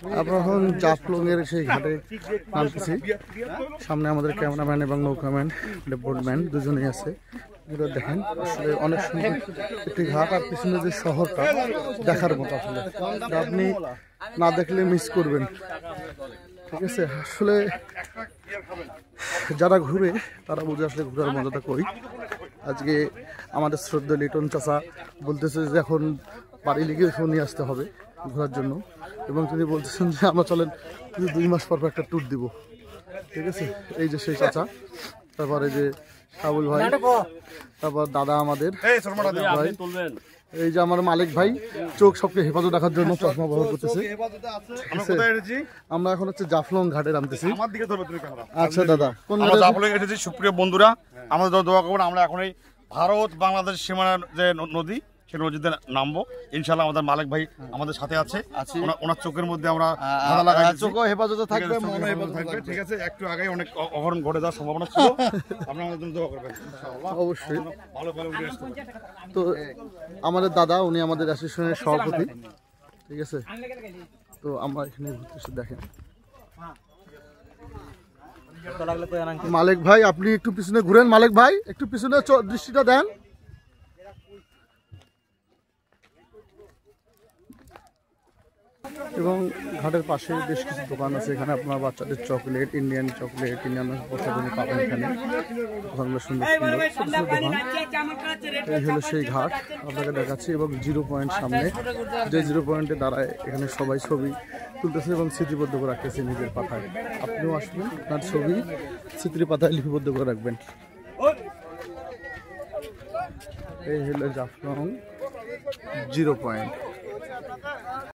আমরা এখন জাফলং এর সেই ঘাটে নামতেছি। সামনে আমাদের ক্যামেরাম্যান এবং নৌকাম্যান বোটম্যান দুজনেই আছে। দেখেন আসলে অনেক সুন্দর একটি ঘাট, আর পিছনে যে শহরটা দেখার মতো, আসলে আপনি না দেখলে মিস করবেন। ঠিক আছে, আসলে যারা ঘুরে তারা বুঝে আসলে ঘুরার মজাটা কই। আজকে আমাদের শ্রদ্ধা লিটন চাচা বলতেছে যে এখন বাড়ি লিগে নিয়ে আসতে হবে ঘোরার জন্য, এবং তিনি বলতেছেন যে আমরা চলেন 2 মাস পর একটা ট্যুর দিব। ঠিক আছে, এই যে সেই চাচা, তারপর এই যে সাবুল ভাই, তারপর দাদা আমাদের ভাই, এই যে আমার মালিক ভাই চোখ সবকে হেফাজত রাখার জন্য চশমা ব্যবহার করতেছে। আমরা এখন হচ্ছে জাফলং ঘাটে নামতেছি। আচ্ছা দাদা, জাফলং এসেছি সুপ্রিয় বন্ধুরা, আমাদের দোয়া করবেন। আমরা এখন এই ভারত বাংলাদেশ সীমানার যে নদী, সেই নদীতে নামবো ইনশাআল্লাহ। আমাদের মালিক ভাই আমাদের সাথে আছে, ওনার চোখের মধ্যে আমরা চোখও হেফাজতে থাকবে, মনও হেফাজতে থাকবে। ঠিক আছে, একটু আগে অনেক অঘটন ঘটে যাওয়ার সম্ভাবনা ছিল, আপনারা আমাদের জন্য দোয়া করবেন অবশ্যই। ভালো ভালো উঠে আসতে পারবেন। তো আমাদের দাদা, উনি আমাদের অ্যাসোসিয়েশনের সভাপতি। ঠিক আছে, তো আমরা এখানে ঘুরতেছি। দেখেন মালিক ভাই, আপনি একটু পিছনে ঘুরেন। মালিক ভাই একটু পিছনে দৃষ্টিটা দেন। এবং ঘাটের পাশে বেশ কিছু দোকান আছে। এখানে আপনার বাচ্চাদের চকলেট, ইন্ডিয়ান চকলেট, ইন্ডিয়ান প্রসাধনী পাবেন এখানে। দোকানগুলো সুন্দর সুন্দর ছোট ছোট দোকান। এই হলো সেই ঘাট, আপনাকে দেখাচ্ছি। এবং 0 পয়েন্ট সামনে, যে 0 পয়েন্টে দাঁড়ায় এখানে সবাই ছবি তুলতেছে এবং স্মৃতিবদ্ধ করে রাখতেছে নিজের পাতায়। আপনিও আসবেন, আপনার ছবি স্মৃতির পাতায় লিপিবদ্ধ করে রাখবেন। এই হলো জাফলং 0 পয়েন্ট।